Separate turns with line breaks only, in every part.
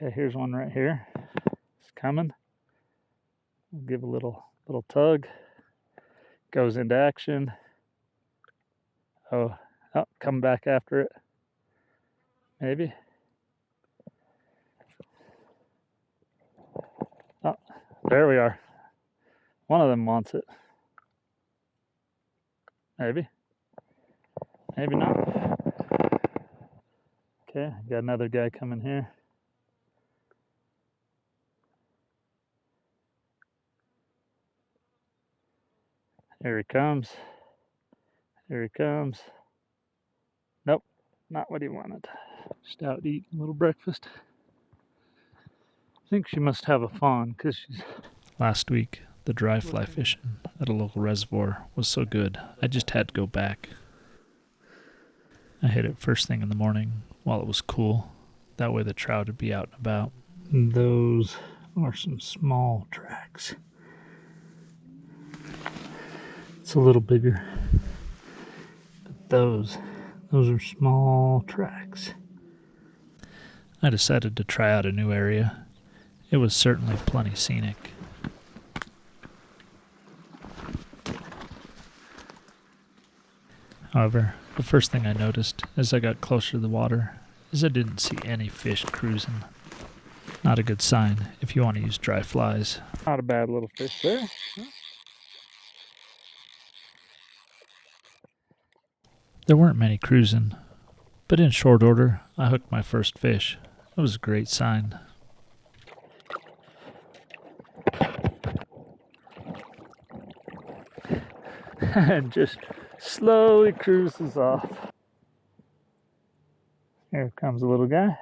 Okay, here's one right here. It's coming. We'll give a little tug. Goes into action. Oh, come back after it. Maybe. Oh, there we are. One of them wants it. Maybe. Maybe not. Okay, got another guy coming here. Here he comes. Here he comes. Nope, not what he wanted. Just out eating a little breakfast. I think she must have a fawn because she's...
Last week, the dry fly fishing at a local reservoir was so good, I just had to go back. I hit it first thing in the morning while it was cool. That way the trout would be out and about.
Those are some small tracks. It's a little bigger. But those are small tracks.
I decided to try out a new area. It was certainly plenty scenic. However, the first thing I noticed as I got closer to the water is I didn't see any fish cruising. Not a good sign if you want to use dry flies.
Not a bad little fish there.
There weren't many cruising, but in short order, I hooked my first fish. It was a great sign.
And just slowly cruises off. Here comes a little guy.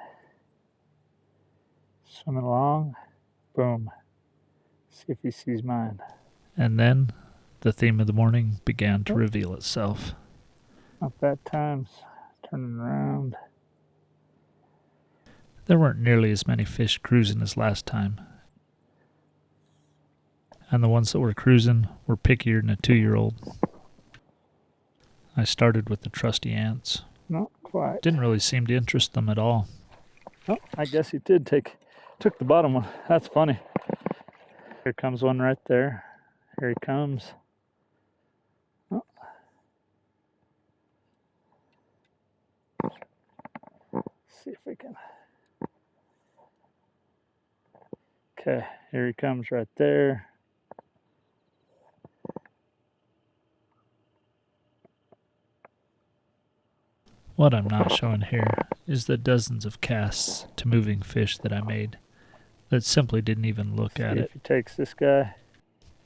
Swimming along. Boom. See if he sees mine.
And then the theme of the morning began to reveal itself.
Not bad times. Turning around.
There weren't nearly as many fish cruising as last time. And the ones that were cruising were pickier than a 2-year-old. I started with the trusty ants.
Not quite.
Didn't really seem to interest them at all.
Oh, I guess he took the bottom one. That's funny. Here comes one right there. Here he comes. Oh. See if we can. Okay, here he comes right there.
What I'm not showing here is the dozens of casts to moving fish that I made that simply didn't even look at it.
If he takes this guy.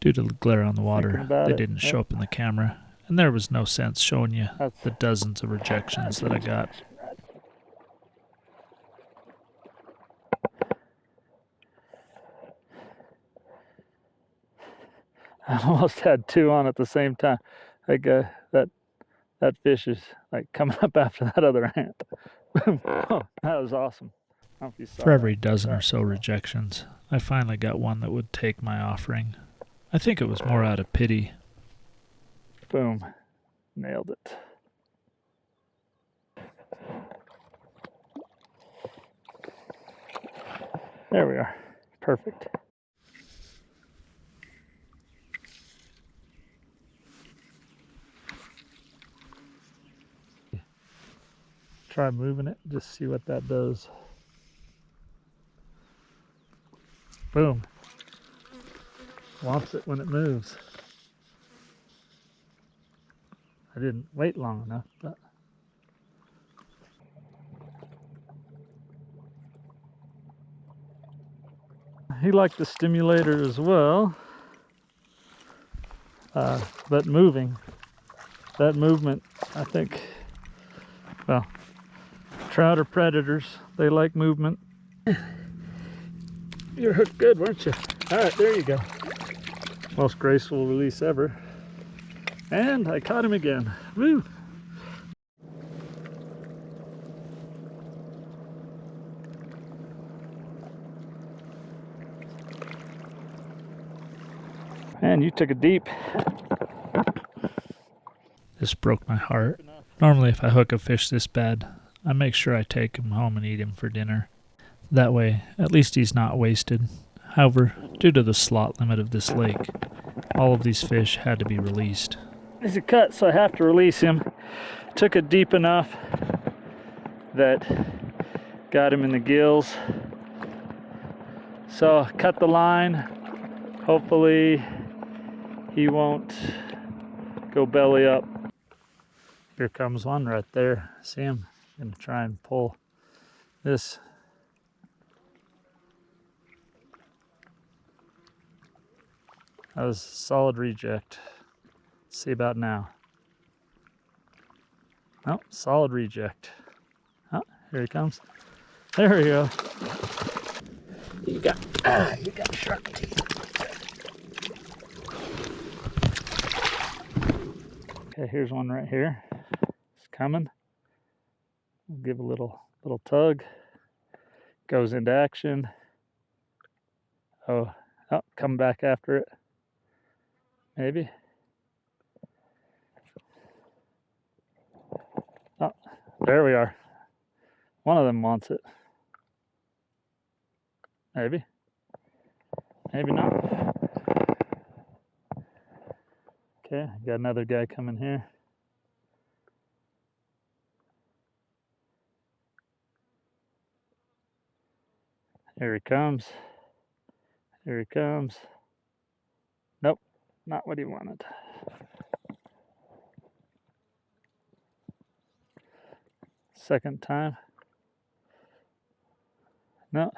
Due to the glare on the water, they didn't show
Yep.
up in the camera, and there was no sense showing you
That's
the dozens of rejections that I got.
I almost had two on at the same time. Like that fish is like coming up after that other ant. Oh, that was awesome. I don't know if you saw
For every
that.
dozen or so rejections, I finally got one that would take my offering. I think it was more out of pity.
Boom. Nailed it. There we are. Perfect. Try moving it, just see what that does. Boom. Wants it when it moves. I didn't wait long enough, but he liked the stimulator as well. But moving, that movement, I think, well, trout are predators. They like movement. You're hooked good, weren't you? All right, there you go. Most graceful release ever. And I caught him again. Woo! Man, you took it deep.
This broke my heart. Normally, if I hook a fish this bad, I make sure I take him home and eat him for dinner. That way, at least he's not wasted. However, due to the slot limit of this lake, all of these fish had to be released.
He's a cut, so I have to release him. Took it deep enough that got him in the gills. So cut the line. Hopefully he won't go belly up. Here comes one right there. See him? I'm gonna try and pull this. That was a solid reject. See about now. Oh, solid reject. Oh, here he comes. There we go. You got shark teeth. Okay, here's one right here. It's coming. We'll give a little tug. Goes into action. Oh, come back after it. Maybe. Oh, there we are. One of them wants it. Maybe. Maybe not. Okay, got another guy coming here. Here he comes. Here he comes. Nope, not what he wanted. Second time. No.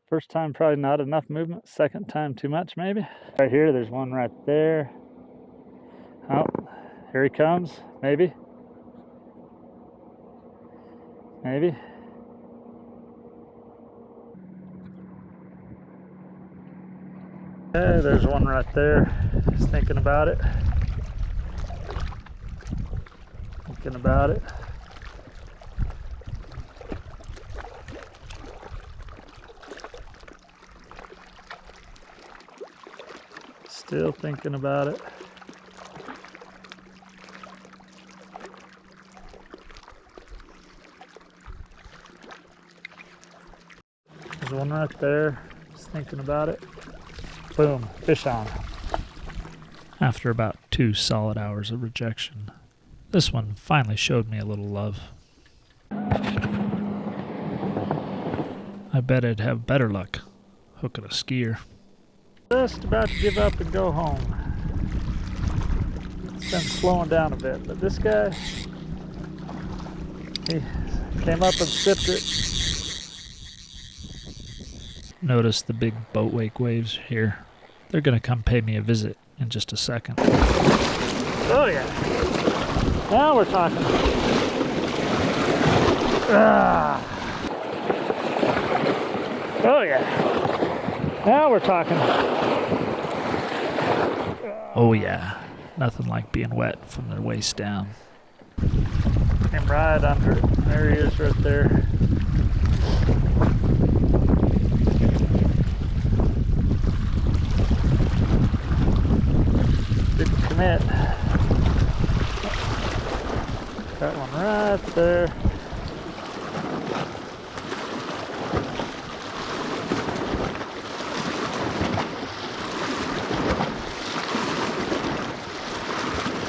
First time probably not enough movement. Second time too much maybe. Right here, there's one right there. Oh, here he comes. Maybe. Maybe. Okay, there's one right there. Just thinking about it. Thinking about it. Still thinking about it. There's one right there. Just thinking about it. Boom, fish on.
After about 2 solid hours of rejection, this one finally showed me a little love. I bet I'd have better luck hooking a skier.
Just about to give up and go home. It's been slowing down a bit, but this guy, he came up and sipped it.
Notice the big boat wake waves here. They're gonna come pay me a visit in just a second.
Oh yeah. Now we're talking. Ah. Oh yeah. Now we're talking.
Oh yeah, nothing like being wet from the waist down.
Came right under it. There he is right there. Didn't commit. Got one right there.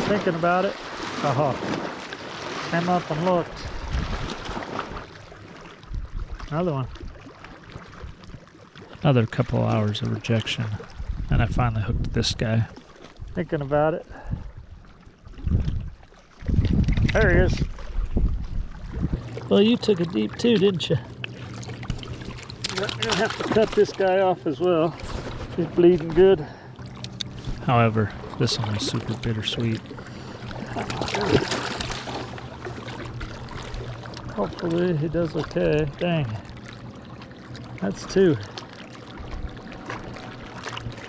Thinking about it. Oh, came up and looked. Another one.
Another couple hours of rejection, and I finally hooked this guy.
Thinking about it. There he is. Well, you took it deep too, didn't you? You're gonna have to cut this guy off as well. He's bleeding good.
However, this one was super bittersweet.
Hopefully he does okay. Dang. That's 2.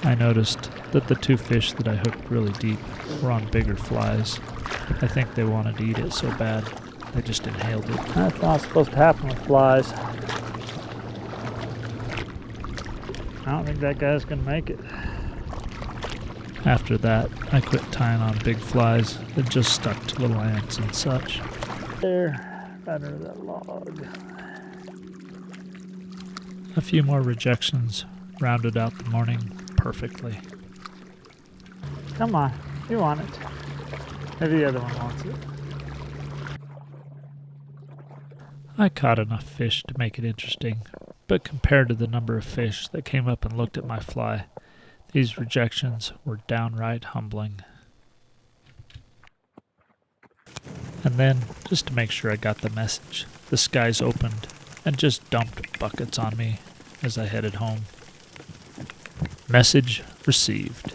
I noticed that the 2 fish that I hooked really deep were on bigger flies. I think they wanted to eat it so bad, they just inhaled it.
That's not supposed to happen with flies. I don't think that guy's gonna make it.
After that, I quit tying on big flies that just stuck to little ants and such.
There, right under that log.
A few more rejections rounded out the morning perfectly.
Come on, you want it. Maybe the other one wants it.
I caught enough fish to make it interesting, but compared to the number of fish that came up and looked at my fly, these rejections were downright humbling. And then, just to make sure I got the message, the skies opened and just dumped buckets on me as I headed home. Message received.